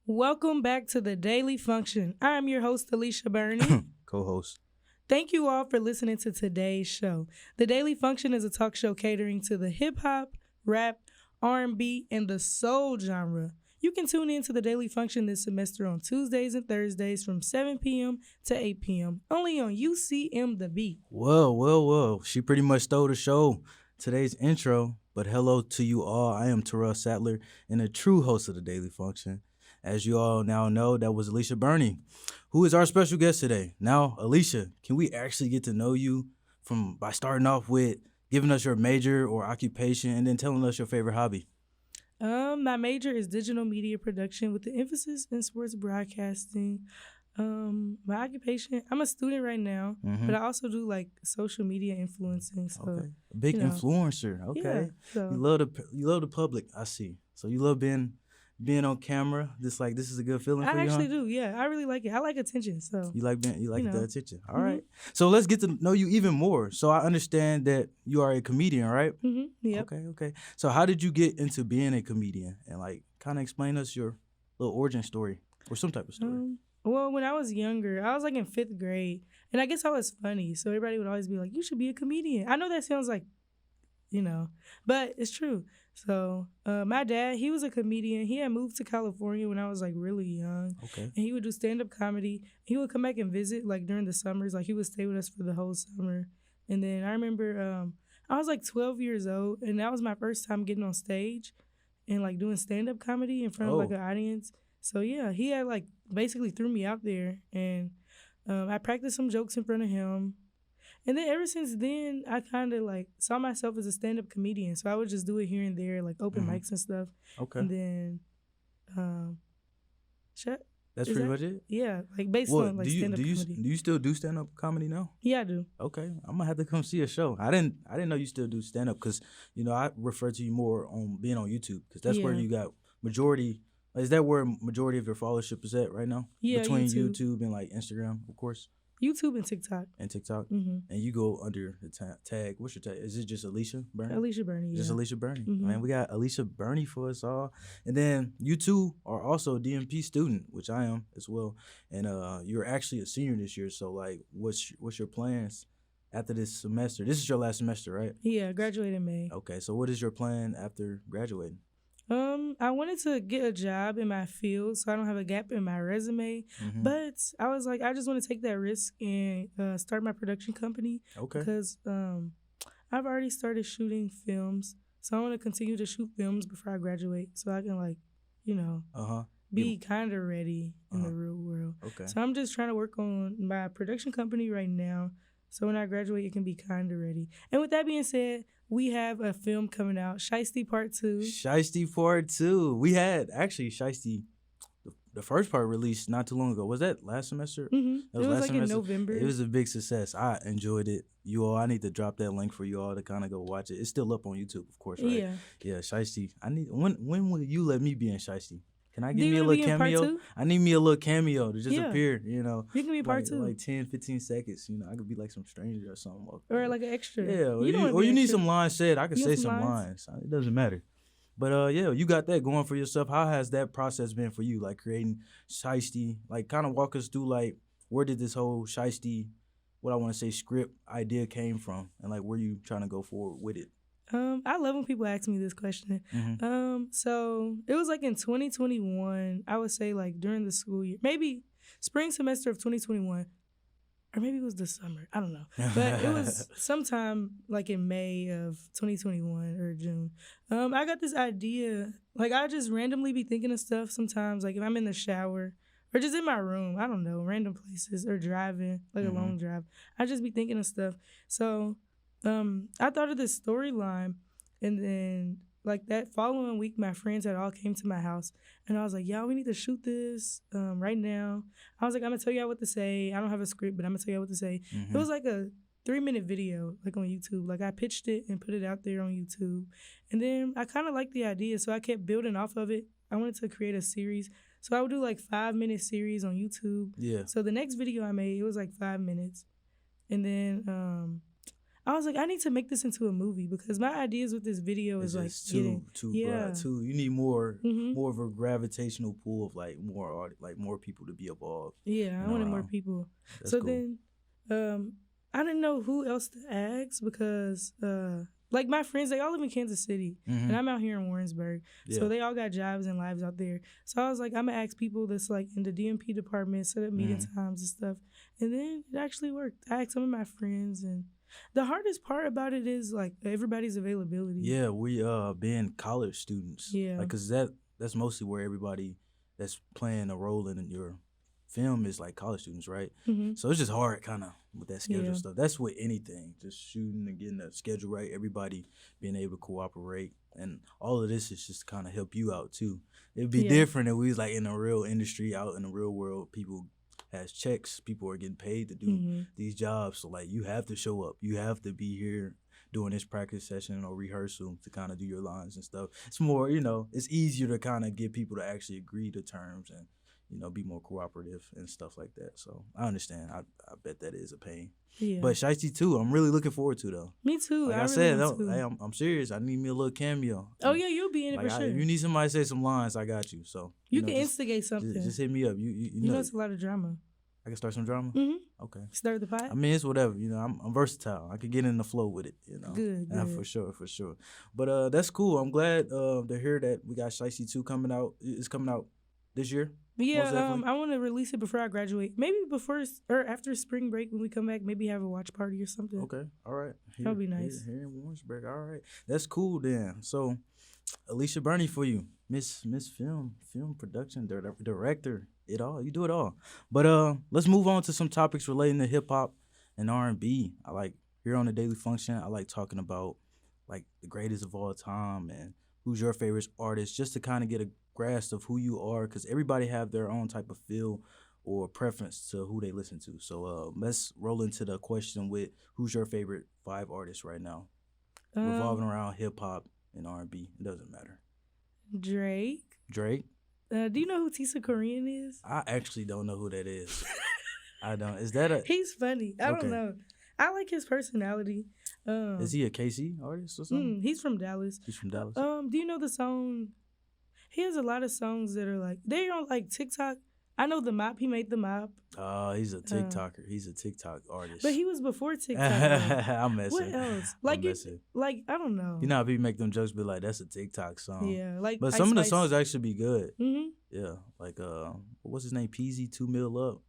Welcome back to the Daily Function. I'm your host, Alysha Burney. Co-host. Thank you all for listening to today's show. The Daily Function is a talk show catering to the hip hop, rap, R&B, and the soul genre. You can tune in to the Daily Function this semester on Tuesdays and Thursdays from 7 p.m. to 8 p.m. only on UCM The Beat. Well. She pretty much stole the show. Today's intro, but hello to you all. I am Terrell Sattler and the true host of the Daily Function. As you all now know, that was Alysha Burney, who is our special guest today. Now, Alysha, can we actually get to know you by starting off with giving us your major or occupation and then telling us your favorite hobby? My major is digital media production with the emphasis in sports broadcasting. My occupation, I'm a student right now, but I also do like social media influencing. So, okay. A big influencer. Okay. Yeah, so. You love the public, I see. So you love being on camera. This is a good feeling for you. I actually do. Yeah, I really like it. I like attention. So you like the attention. All right. So let's get to know you even more. So I understand that you are a comedian, right? Yep. Okay. So how did you get into being a comedian? And kind of explain us your little origin story or some type of story. Well, when I was younger, I was like in 5th grade, and I guess I was funny. So everybody would always be like, "You should be a comedian." I know that sounds like, but it's true. So my dad, he was a comedian. He had moved to California when I was like really young. Okay. And he would do stand-up comedy. He would come back and visit like during the summers. Like he would stay with us for the whole summer. And then I remember I was like 12 years old, and that was my first time getting on stage and like doing stand-up comedy in front of like an audience. So yeah, he had like basically threw me out there, and I practiced some jokes in front of him. And then ever since then, I kind of like saw myself as a stand-up comedian. So I would just do it here and there, like open mics and stuff. Okay. And then, That's pretty much it? Yeah, like based on like stand-up comedy. Do you still do stand-up comedy now? Yeah, I do. Okay, I'm gonna have to come see a show. I didn't know you still do stand-up because I refer to you more on being on YouTube because that's where you got majority. Is that where majority of your followership is at right now? Yeah, between YouTube and like Instagram, of course. YouTube and TikTok. And you go under the tag. What's your tag? Is it just Alysha Burney? Alysha Burney, yeah. Just Alysha Burney. Man, we got Alysha Burney for us all. And then you two are also a DMP student, which I am as well. And you're actually a senior this year. So like, what's your plans after this semester? This is your last semester, right? Yeah, graduate in May. Okay, so what is your plan after graduating? I wanted to get a job in my field so I don't have a gap in my resume. But I was like, I just want to take that risk and start my production company. Okay. Because I've already started shooting films. So I want to continue to shoot films before I graduate so I can be kind of ready in the real world. Okay. So I'm just trying to work on my production company right now. So when I graduate, it can be kind of ready. And with that being said, we have a film coming out, Shiesty Part 2. Shiesty Part 2. We had, actually, Shiesty, the first part released not too long ago. Was that last semester? It was last like semester. in November. It was a big success. I enjoyed it. You all, I need to drop that link for you all to kind of go watch it. It's still up on YouTube, of course, right? Yeah. Yeah, Shiesty. When will you let me be in Shiesty? Can I get me a little little cameo? I need me a little cameo to just appear, You can be part 2. Like 10, 15 seconds, I could be like some stranger or something. Or like an extra. Yeah, or you need some lines said. I could say some lines. It doesn't matter. But you got that going for yourself. How has that process been for you, like creating Shiesty? Like kind of walk us through like where did this whole Shiesty, what I want to say, script idea came from, and like where you trying to go forward with it? I love when people ask me this question. So it was like in 2021, I would say like during the school year, maybe spring semester of 2021, or maybe it was the summer. I don't know. But it was sometime like in May of 2021 or June. I got this idea. Like I just randomly be thinking of stuff sometimes. Like if I'm in the shower or just in my room, I don't know, random places or driving, like a long drive. I just be thinking of stuff. So I thought of this storyline, and then like that following week, my friends had all came to my house, and I was like, "Y'all, we need to shoot this right now." I was like, "I'm gonna tell y'all what to say. I don't have a script, but I'm gonna tell y'all what to say." It was like a 3-minute video, like on YouTube. Like I pitched it and put it out there on YouTube, and then I kind of liked the idea, so I kept building off of it. I wanted to create a series, so I would do like 5-minute series on YouTube. Yeah. So the next video I made, it was like 5 minutes, and then I was like, I need to make this into a movie because my ideas with this video is like too broad. You need more Mm-hmm. more of a gravitational pull of like more people to be involved. Yeah, I wanted more around. people. That's So cool. then, I didn't know who else to ask because, like my friends, they all live in Kansas City, and I'm out here in Warrensburg. Yeah. So they all got jobs and lives out there. So I was like, I'm gonna ask people that's like in the DMP department, set up meeting times and stuff. And then it actually worked. I asked some of my friends, and the hardest part about it is like everybody's availability. Yeah, we being college students. Yeah. Like, cause that's mostly where everybody that's playing a role in your film is like college students, right? Mm-hmm. So it's just hard, kind of with that schedule Yeah. stuff. That's with anything, just shooting and getting the schedule right. Everybody being able to cooperate, and all of this is just to kind of help you out too. It'd be different if we was like in a real industry, out in the real world. People has checks. People are getting paid to do these jobs. So like you have to show up. You have to be here doing this practice session or rehearsal to kind of do your lines and stuff. It's more, it's easier to kind of get people to actually agree to terms and, be more cooperative and stuff like that. So I understand. I bet that is a pain. Yeah. But Shiesty too, I'm really looking forward to though. Me too. Like I said, I'm serious. I need me a little cameo. Oh yeah, you'll be in it for sure. If you need somebody to say some lines, I got you. So you can instigate something. Just hit me up. You know it's a lot of drama. I can start some drama? Mm-hmm. Okay. Start the pot? I mean, it's whatever. I'm versatile. I could get in the flow with it, Good. For sure. But that's cool. I'm glad to hear that we got Shiesty 2 coming out. It's coming out this year? Yeah, I want to release it before I graduate. Maybe before or after spring break when we come back, maybe have a watch party or something. Okay. All right. That'll be nice. Here in Warrensburg. All right. That's cool then. So, Alysha Burney for you. Miss Film Production Director. It all. You do it all. But let's move on to some topics relating to hip hop and R&B. I like here on the Daily Function. I like talking about like the greatest of all time and who's your favorite artist, just to kind of get a grasp of who you are, because everybody have their own type of feel or preference to who they listen to. So let's roll into the question with who's your favorite 5 artists right now, revolving around hip hop and R&B. It doesn't matter. Drake. Do you know who Tisa Korean is? I actually don't know who that is. I don't. Is that a? He's funny. I don't know. I like his personality. Is he a KC artist or something? He's from Dallas. Do you know the song? He has a lot of songs that are like they're on like TikTok. I know the Mop. He made the Mop. Oh, he's a TikToker. He's a TikTok artist. But he was before TikTok. I'm messing. What else? Like I don't know. You know how people make them jokes, but like that's a TikTok song. Yeah, like. But some of the songs actually be good. Mm-hmm. Yeah, like what's his name? Peasy 2 Mil Up.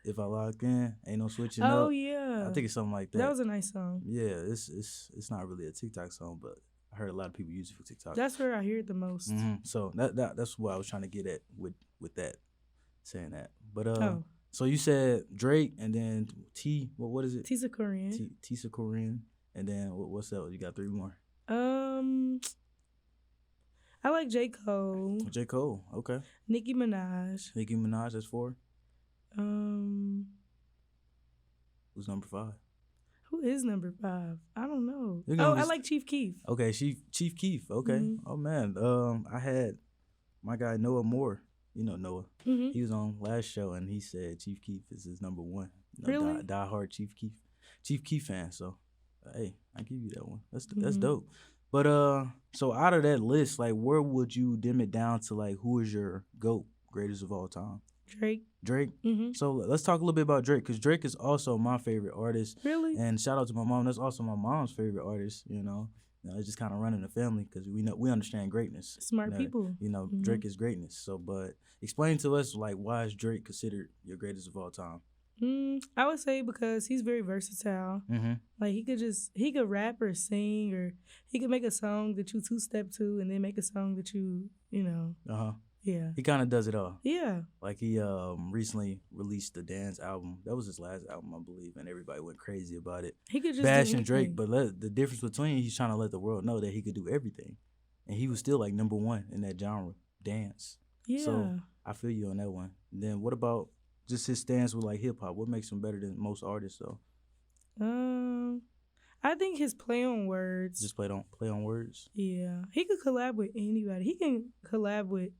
If I lock in, ain't no switching up. Oh yeah. I think it's something like that. That was a nice song. Yeah, it's not really a TikTok song, but I heard a lot of people use it for TikTok. That's where I hear it the most. Mm-hmm. So that's what I was trying to get at with that, saying that. But so you said Drake and then what is it? Tisa Korean. Tisa Korean, and then what's that? You got 3 more. I like J. Cole. J. Cole, okay. Nicki Minaj. That's 4. Who's number 5? Who is number 5? I don't know. I like Chief Keef. Okay, Chief Keef. Okay. Mm-hmm. Oh man. I had my guy Noah Moore. You know Noah. Mm-hmm. He was on last show and he said Chief Keef is his number 1. Really? Die hard Chief Keef fan. So, hey, I give you that one. That's dope. But so out of that list, like, where would you dim it down to? Like, who is your GOAT, greatest of all time? Drake. Mm-hmm. So let's talk a little bit about Drake, because Drake is also my favorite artist. Really? And shout out to my mom. That's also my mom's favorite artist. It's just kind of running the family, because we understand greatness. Smart people. Mm-hmm. Drake is greatness. So, but explain to us, like, why is Drake considered your greatest of all time? I would say because he's very versatile. Mm-hmm. Like he could rap or sing, or he could make a song that you 2-step to, and then make a song that you Yeah. He kind of does it all. Yeah. Like he recently released the Dance album. That was his last album, I believe, and everybody went crazy about it. He could just bashing Drake, but the difference between he's trying to let the world know that he could do everything, and he was still like number 1 in that genre, dance. Yeah. So I feel you on that one. And then what about just his stance with like hip hop? What makes him better than most artists though? I think his play on words. Just play on words. Yeah, he could collab with anybody. He can collab with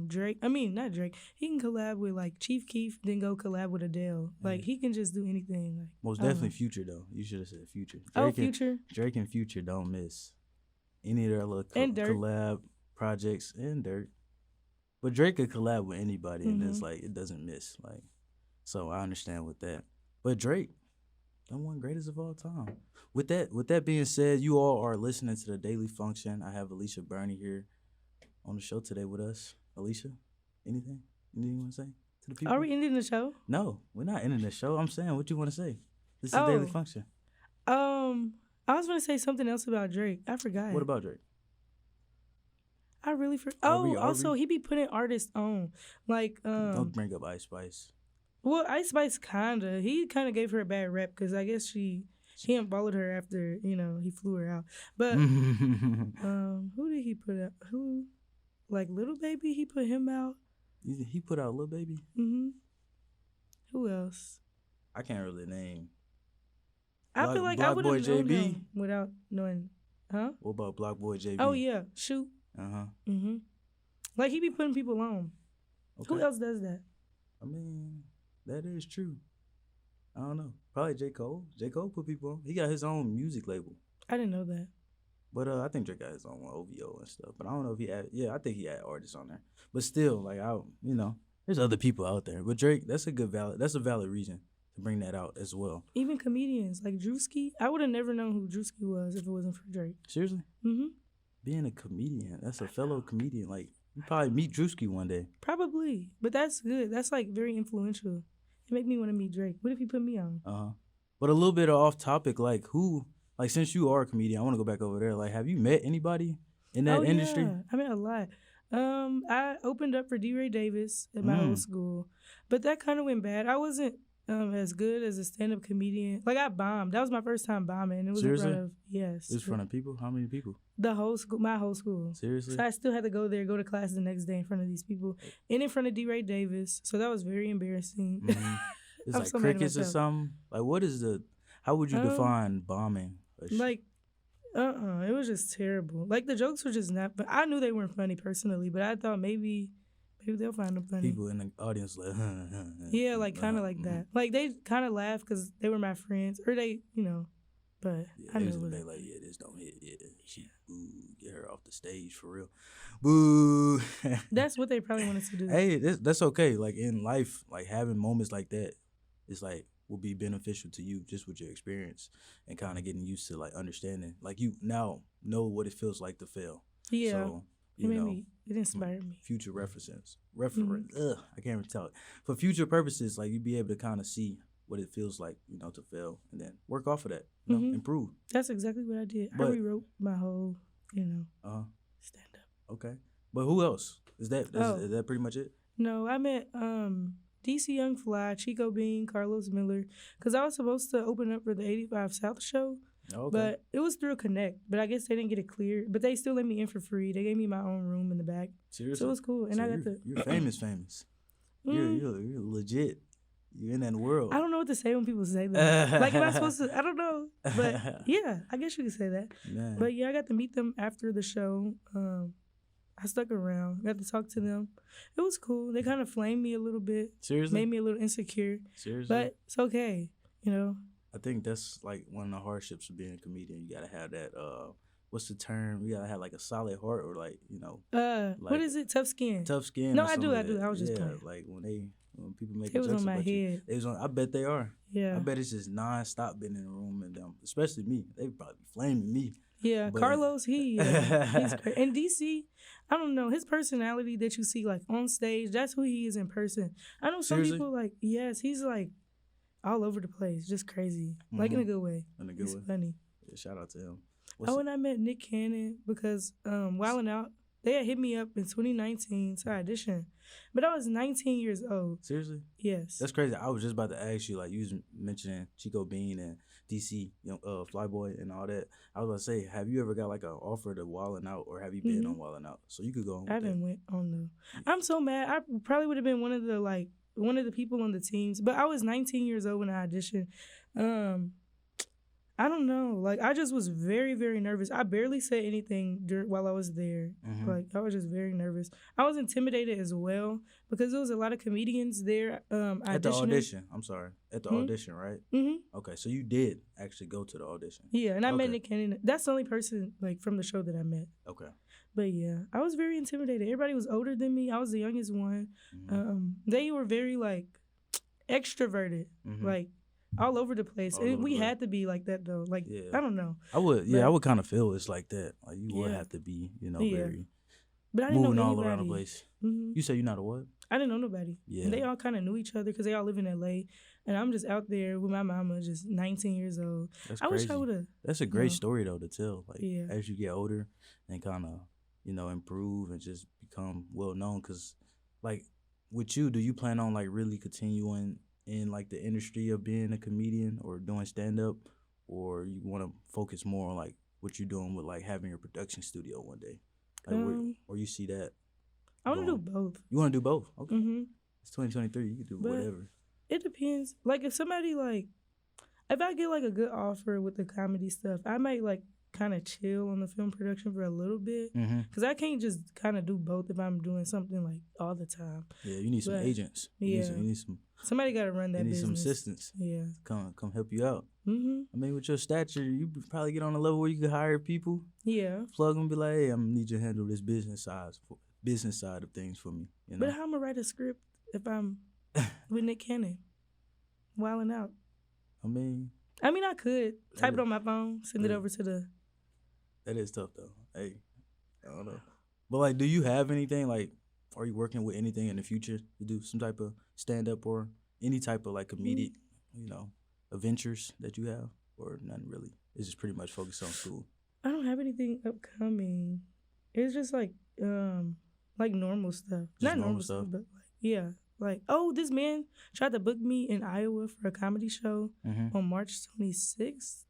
Drake. I mean, not Drake. He can collab with like Chief Keef, then go collab with Adele. Like he can just do anything. Like most definitely Future though. You should have said Future. Future. Drake and Future don't miss any of their little collab projects and Dirt. But Drake could collab with anybody, and it's like it doesn't miss. Like, so I understand with that. But Drake, the one greatest of all time. With that being said, you all are listening to the Daily Function. I have Alysha Burney here on the show today with us. Alysha, anything you want to say to the people? Are we ending the show? No, we're not ending the show. I'm saying what you want to say. This is Daily Function. I was going to say something else about Drake. I forgot. What about Drake? I really forgot. He be putting artists on. Like, don't bring up Ice Spice. Well, Ice Spice he kind of gave her a bad rep because I guess he unfollowed her after, he flew her out. But who did he put out? Like Little Baby, he put him out. He put out Little Baby? Mm-hmm. Who else? I can't really name. I feel like I would have known him without knowing. Huh? What about Block Boy JB? Oh, yeah. Shoot. Uh-huh. Mm-hmm. Like, he be putting people on. Okay. Who else does that? I mean, that is true. I don't know. Probably J. Cole. J. Cole put people on. He got his own music label. I didn't know that. But I think Drake got his own OVO and stuff. But I don't know if he had. Yeah, I think he had artists on there. But still, like there's other people out there. But Drake, that's a valid reason to bring that out as well. Even comedians like Drewski. I would have never known who Drewski was if it wasn't for Drake. Seriously? Mm-hmm. Being a comedian, that's a fellow comedian. Like you probably meet Drewski one day. Probably, but that's good. That's like very influential. It make me want to meet Drake. What if he put me on? But a little bit of off topic, like who? Like, since you are a comedian, I want to go back over there. Like, have you met anybody in that industry? Yeah. I met a lot. I opened up for D. Ray Davis at my old school, but that kind of went bad. I wasn't as good as a stand-up comedian. Like, I bombed. That was my first time bombing. It was Seriously? in front of, yes. It was in front of people? How many people? The whole school, my whole school. Seriously? So I still had to go there, go to class the next day in front of these people, and in front of D. Ray Davis. So that was very embarrassing. Mm-hmm. It's like crickets or something? Like, how would you define bombing? Like, it was just terrible. Like, the jokes were just not, but I knew they weren't funny personally, but I thought maybe they'll find them funny. People in the audience like, yeah, like kind of like that. Like, they kind of laughed because they were my friends, or they, but yeah, I knew it was like, yeah, this don't hit. Yeah, she, boo, get her off the stage for real. Boo. That's what they probably wanted to do. Hey, that's okay. Like, in life, like, having moments like that, it's like, will be beneficial to you just with your experience and kind of getting used to like understanding. Like, you now know what it feels like to fail. Yeah. So, it inspired me. Future reference. I can't even talk. For future purposes, like, you be able to kind of see what it feels like, to fail and then work off of that, improve. That's exactly what I did. I rewrote my whole, stand up. Okay. But who else? Is that pretty much it? No, I met DC Young Fly, Chico Bean, Carlos Miller, because I was supposed to open up for the 85 South show, but it was through Connect, but I guess they didn't get it cleared, but they still let me in for free. They gave me my own room in the back. Seriously? So it was cool. And you're famous. You're legit. You're in that world. I don't know what to say when people say that. Like, am I supposed to? I don't know. But yeah, I guess you could say that. Man. But yeah, I got to meet them after the show. I stuck around, got to talk to them. It was cool. They kind of flamed me a little bit. Seriously? Made me a little insecure. Seriously? But it's okay, I think that's like one of the hardships of being a comedian. You got to have that, what's the term? You got to have like a solid heart or like, like, what is it? Tough skin. Tough skin. No, I do. I was just playing. Like when people make it was on my head. I bet they are. Yeah. I bet it's just nonstop being in the room and them, especially me. They probably be flaming me. Yeah, but Carlos, he's great. And DC, I don't know, his personality that you see like on stage, that's who he is in person. I know some people like, yes, he's like all over the place, just crazy, like in a good way. In a good way. Funny. Yeah, shout out to him. And I met Nick Cannon because Wildin' Out, they had hit me up in 2019 to audition, but I was 19 years old. Seriously? Yes. That's crazy. I was just about to ask you, like, you was mentioning Chico Bean and DC, Flyboy and all that. I was about to say, have you ever got like an offer to Wildin' Out, or have you been on Wildin' Out? So you could go on. I haven't went on though. I'm so mad. I probably would have been one of the people on the teams, but I was 19 years old when I auditioned. I don't know. Like, I just was very, very nervous. I barely said anything while I was there. Mm-hmm. Like, I was just very nervous. I was intimidated as well because there was a lot of comedians there auditioning. At the audition, I'm sorry. At the audition, right? Mm-hmm. Okay, so you did actually go to the audition. Yeah, and I met Nick Cannon. That's the only person, like, from the show that I met. Okay. But, yeah, I was very intimidated. Everybody was older than me. I was the youngest one. Mm-hmm. They were very, like, extroverted. Mm-hmm. Like, all over the place. We had to be like that, though. Like, yeah. I don't know. I would kind of feel it's like that. Like, you would have to be, very but I didn't moving know all around the place. Mm-hmm. You say you're not a what? I didn't know nobody. Yeah. And they all kind of knew each other because they all live in L.A. And I'm just out there with my mama, just 19 years old. That's I crazy. wish I would have. That's a great story, though, to tell. Like, as you get older and kind of, improve and just become well-known. Because, like, with you, do you plan on, like, really continuing in like the industry of being a comedian or doing stand-up, or you want to focus more on like what you're doing with like having your production studio one day, like or you see that? I want to do both. You want to do both? Okay. Mm-hmm. It's 2023. You can do whatever. It depends. Like if somebody like, if I get like a good offer with the comedy stuff, I might like kind of chill on the film production for a little bit because I can't just kind of do both if I'm doing something like all the time. Yeah, you need some agents. You need some. Somebody got to run that business. You need some assistants. Yeah. Come help you out. Mm-hmm. I mean, with your stature, you probably get on a level where you can hire people. Yeah. Plug them and be like, hey, I'm going to need you to handle this business side of things for me. But how am I going to write a script if I'm with Nick Cannon? Wilding out. I mean, I could type it on my phone, send it over to the... That is tough, though. Hey, I don't know. But, like, do you have anything, like, are you working with anything in the future to do some type of stand-up or any type of, like, comedic, adventures that you have? Or nothing really? It's just pretty much focused on school. I don't have anything upcoming. It's just, like normal stuff. Just Not normal stuff, but, like, yeah. Like, this man tried to book me in Iowa for a comedy show on March 26th.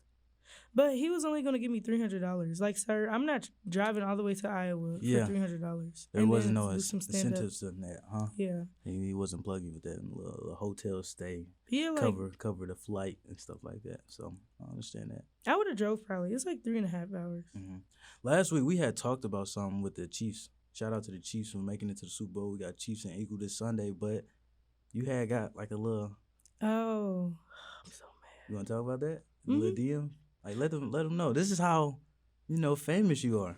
But he was only going to give me $300. Like, sir, I'm not driving all the way to Iowa for $300. There wasn't no incentives in that, huh? Yeah. He wasn't plugging with that hotel stay. Yeah, like, cover the flight and stuff like that. So I understand that. I would have drove probably. It's like 3.5 hours. Mm-hmm. Last week we had talked about something with the Chiefs. Shout out to the Chiefs for making it to the Super Bowl. We got Chiefs and Eagles this Sunday, but you had got like a little. Oh, I'm so mad. You want to talk about that? Little DM. Like let them know. This is how, famous you are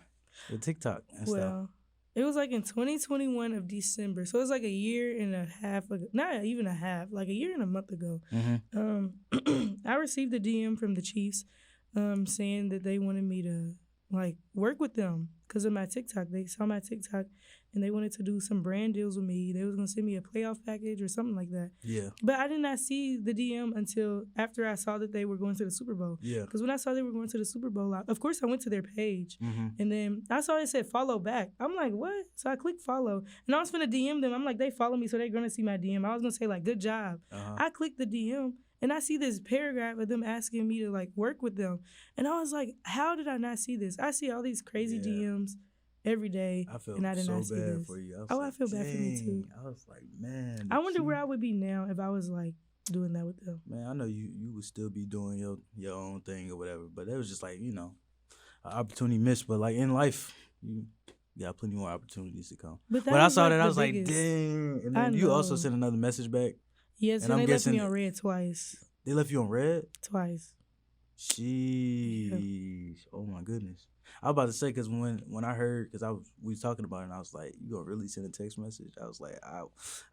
with TikTok and stuff. It was like in 2021 of December. So it was like a year and a half ago. Not even a half, like a year and a month ago. Mm-hmm. I received a DM from the Chiefs saying that they wanted me to like work with them because of my TikTok. They saw my TikTok and they wanted to do some brand deals with me. They was going to send me a playoff package or something like that. Yeah. But I did not see the DM until after I saw that they were going to the Super Bowl. Yeah. Because when I saw they were going to the Super Bowl, of course I went to their page. Mm-hmm. And then I saw it said follow back. I'm like, what? So I clicked follow. And I was finna DM them. I'm like, they follow me, so they're going to see my DM. I was going to say, like, good job. I clicked the DM. And I see this paragraph of them asking me to, like, work with them. And I was like, how did I not see this? I see all these crazy DMs every day. I feel and I did so not see bad this. for you. I feel bad for me, too. I was like, man. I wonder where I would be now if I was, like, doing that with them. Man, I know you would still be doing your own thing or whatever. But it was just like, an opportunity missed. But, like, in life, you got plenty more opportunities to come. But I saw that, I was biggest. Like, dang. And then you also sent another message back. Yes, and they left me on red twice. They left you on red? Twice. Sheesh. Yeah. Oh, my goodness. I was about to say, because when I heard, because we was talking about it, and I was like, you going to really send a text message? I was like,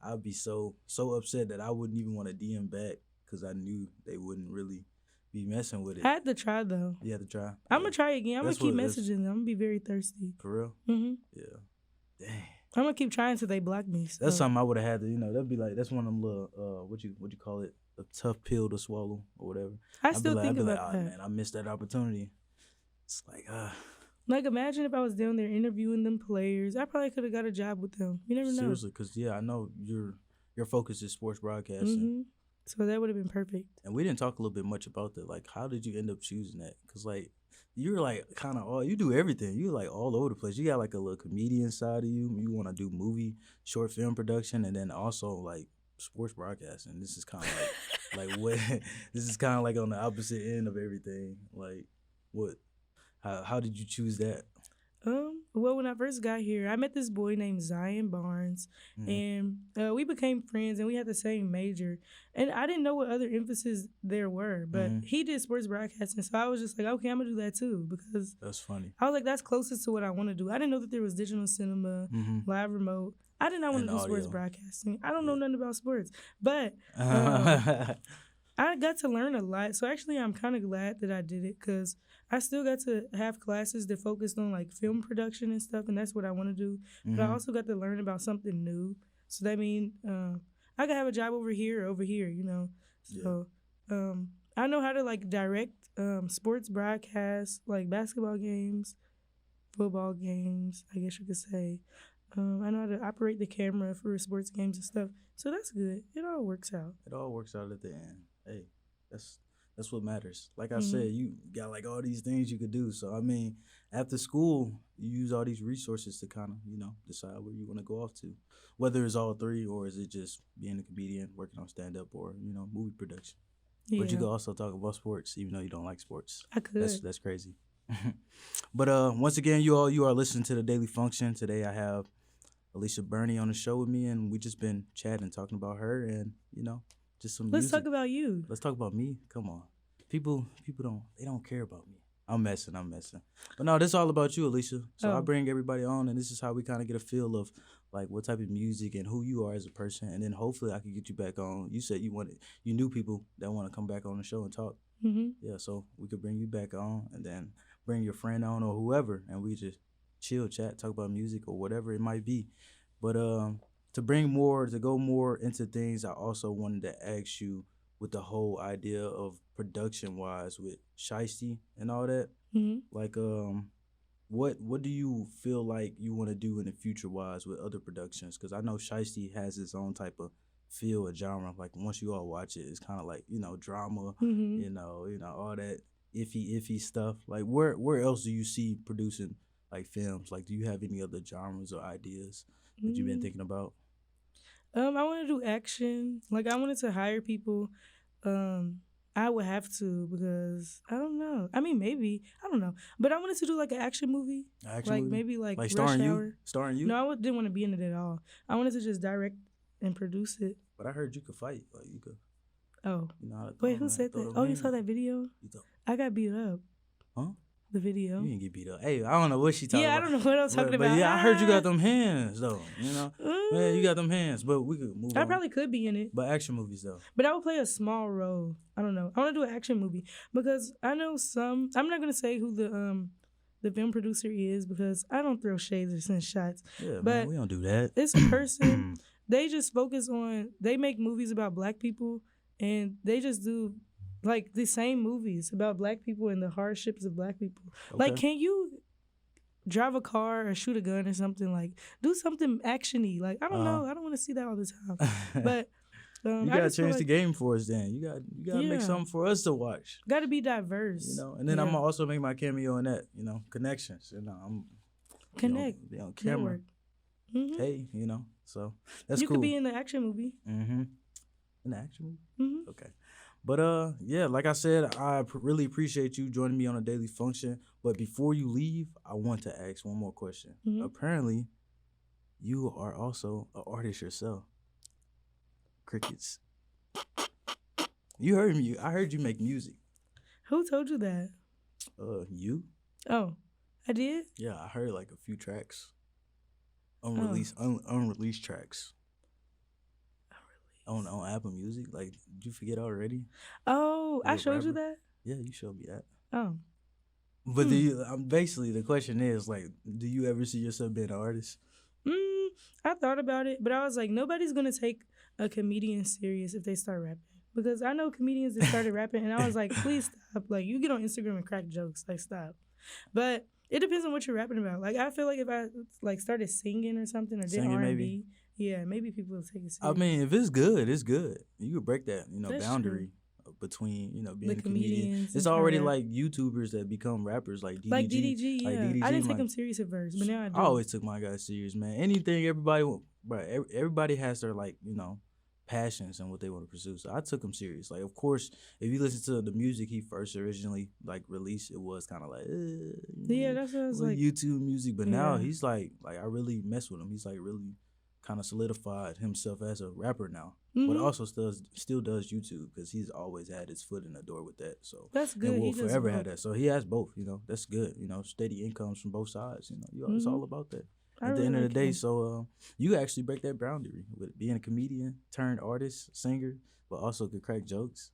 I'd be so upset that I wouldn't even want to DM back because I knew they wouldn't really be messing with it. I had to try, though. You had to try? I'm going to try again. I'm going to keep messaging them. I'm going to be very thirsty. For real? Mm-hmm. Yeah. Dang. I'm gonna keep trying till they block me. So. That's something I would have had to, that'd be like, that's one of them little, what you call it, a tough pill to swallow or whatever. I'd still think about that. Man, I missed that opportunity. It's like, Like, imagine if I was down there interviewing them players. I probably could have got a job with them. You never know. Seriously, because, I know your focus is sports broadcasting. Mm-hmm. So that would have been perfect. And we didn't talk a little bit much about that. Like, how did you end up choosing that? Because, like, you're like kind of you do everything. You're like all over the place. You got like a little comedian side of you. You want to do movie, short film production, and then also like sports broadcasting. This is kind of like what this is kind of like on the opposite end of everything. Like what? How did you choose that? Well, when I first got here, I met this boy named Zion Barnes, and we became friends, and we had the same major. And I didn't know what other emphasis there were, but he did sports broadcasting, so I was just like, okay, I'm gonna do that too, because that's funny. I was like, that's closest to what I want to do. I didn't know that there was digital cinema, live remote. I did not want to do sports broadcasting. I don't know nothing about sports, but I got to learn a lot. So actually, I'm kind of glad that I did it, because I still got to have classes that focused on like film production and stuff, and that's what I want to do. But I also got to learn about something new. So that means I could have a job over here, you know. So I know how to like direct sports broadcasts, like basketball games, football games, I guess you could say. I know how to operate the camera for sports games and stuff. So that's good. It all works out. It all works out at the end. Hey, that's what matters. Like I said, you got like all these things you could do. So I mean, after school, you use all these resources to kind of, you know, decide where you want to go off to. Whether it's all three, or is it just being a comedian, working on stand up, or, you know, movie production. Yeah. But you could also talk about sports, even though you don't like sports. I could. That's crazy. But once again, you are listening to the Daily Function. Today I have Alysha Burney on the show with me, and we just been chatting, talking about her, and, you know, just some Let's music. talk about you. Let's talk about me. Come on. People don't care about me. I'm messing. But no, this is all about you, Alysha. So I bring everybody on, and this is how we kind of get a feel of like what type of music and who you are as a person, and then hopefully I can get you back on. You said you knew people that want to come back on the show and talk. Yeah, so we could bring you back on, and then bring your friend on or whoever, and we just chill, chat, talk about music or whatever it might be. But to go more into things, I also wanted to ask you with the whole idea of production wise with Shiesty and all that. Like what do you feel like you want to do in the future wise with other productions? Because I know Shiesty has its own type of feel, a genre. Like once you all watch it, it's kind of like, you know, drama, you know, all that iffy stuff. Like where else do you see producing like films? Like, do you have any other genres or ideas that you've been thinking about? I want to do action. Like, I wanted to hire people. I would have to, because I don't know. I mean, maybe, I don't know. But I wanted to do like an action movie. Maybe like starring Rush Hour. Starring you? No, I didn't want to be in it at all. I wanted to just direct and produce it. But I heard you could fight. Like you could. Oh. You know how to wait, who said that? Oh, you saw that video? I got beat up. Huh? The video. You didn't get beat up. Hey, I don't know what she talking about. Yeah, I don't know what I was talking about. But yeah, I heard you got them hands, though. You know? Man, you got them hands. But we could move on. I probably could be in it. But action movies, though. But I would play a small role. I don't know. I want to do an action movie. Because I know I'm not going to say who the film producer is, because I don't throw shades or send shots. Yeah, but man, we don't do that. It's a person. They just focus on, they make movies about Black people, and they just do like the same movies about Black people and the hardships of Black people. Okay. Like, can you drive a car or shoot a gun or something? Like, do something action-y. Like, I don't know. I don't want to see that all the time. But you gotta change the game for us. Then you gotta make something for us to watch. Got to be diverse. You know, and then I'm gonna also make my cameo in that. You know, connections. You know, I'm connect. You know, camera. Hey, you know, so that's you cool. You could be in the action movie. In the action movie. Okay. But yeah, like I said, I really appreciate you joining me on a Daily Function. But before you leave, I want to ask one more question. Apparently, you are also an artist yourself. Crickets. You heard me. I heard you make music. Who told you that? You. Oh, I did? Yeah, I heard like a few tracks. Unreleased tracks. On Apple Music. Like, did you forget already? Oh, I showed you that? Yeah, you showed me that. Oh. But basically the question is, like, do you ever see yourself being an artist? I thought about it, but I was like, nobody's gonna take a comedian serious if they start rapping. Because I know comedians that started rapping, and I was like, please stop. Like, you get on Instagram and crack jokes. Like, stop. But it depends on what you're rapping about. Like, I feel like if I like started singing or something, or did R&B, maybe. Yeah, maybe people will take it serious. I mean, if it's good, it's good. You could break that, That's boundary true. Between, being a comedian. It's already like YouTubers that become rappers, like DDG. Like DDG, yeah. Like DDG, I didn't take him serious at first, but now I do. I always took my guys serious, man. Anything everybody has their, like, passions and what they want to pursue. So I took him serious. Like, of course, if you listen to the music he first originally like released, it was kind of like, yeah, that's what I was like. YouTube music. But now he's like I really mess with him. He's like really kind of solidified himself as a rapper now, but also still does YouTube because he's always had his foot in the door with that. So that's good. And will forever have that. So he has both. You know, that's good. You know, steady incomes from both sides. You know, it's all about that. At the end of the day, so you actually break that boundary with being a comedian turned artist, singer, but also could crack jokes.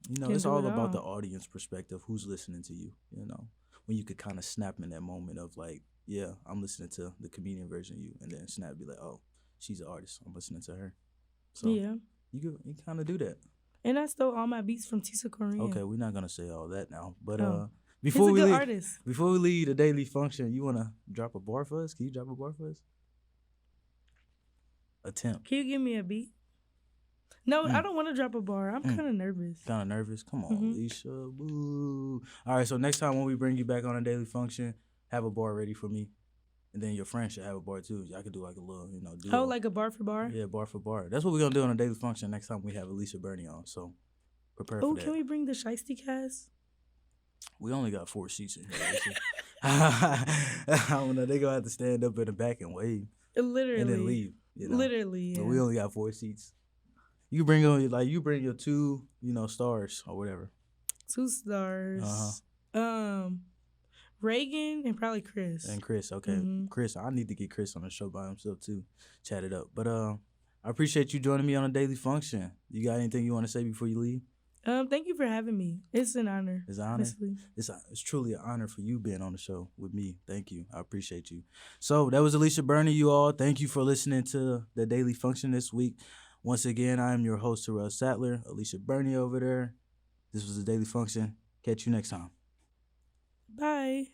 You know, it's all about the audience perspective, who's listening to you, you know, when you could kind of snap in that moment of like, yeah, I'm listening to the comedian version of you, and then snap, be like, oh, she's an artist, I'm listening to her. So you kind of do that. And I stole all my beats from Tisa Korean. Okay, we're not going to say all that now, but Before we leave the daily function, you want to drop a bar for us? Can you drop a bar for us? Attempt. Can you give me a beat? No, I don't want to drop a bar. I'm kind of nervous. Kind of nervous? Come on, Alysha. Boo. All right, so next time when we bring you back on a daily function, have a bar ready for me. And then your friend should have a bar too. I could do like a little, you know, duo. Oh, like a bar for bar? Yeah, bar for bar. That's what we're going to do on a daily function next time we have Alysha Burney on. So prepare for that. Oh, can we bring the Shiesty cast? We only got 4 seats in here. I don't know. They're going to have to stand up in the back and wave. Literally. And then leave. You know? Literally, yeah. But we only got 4 seats. You bring your 2, you know, stars or whatever. 2 stars. Reagan and probably Chris. And Chris, okay. Chris, I need to get Chris on the show by himself too. Chat it up. But I appreciate you joining me on a daily function. You got anything you want to say before you leave? Thank you for having me. It's an honor. It's an honor. Honestly. It's truly an honor for you being on the show with me. Thank you. I appreciate you. So that was Alysha Burney, you all. Thank you for listening to the Daily Function this week. Once again, I am your host, Terrell Sattler. Alysha Burney over there. This was the Daily Function. Catch you next time. Bye.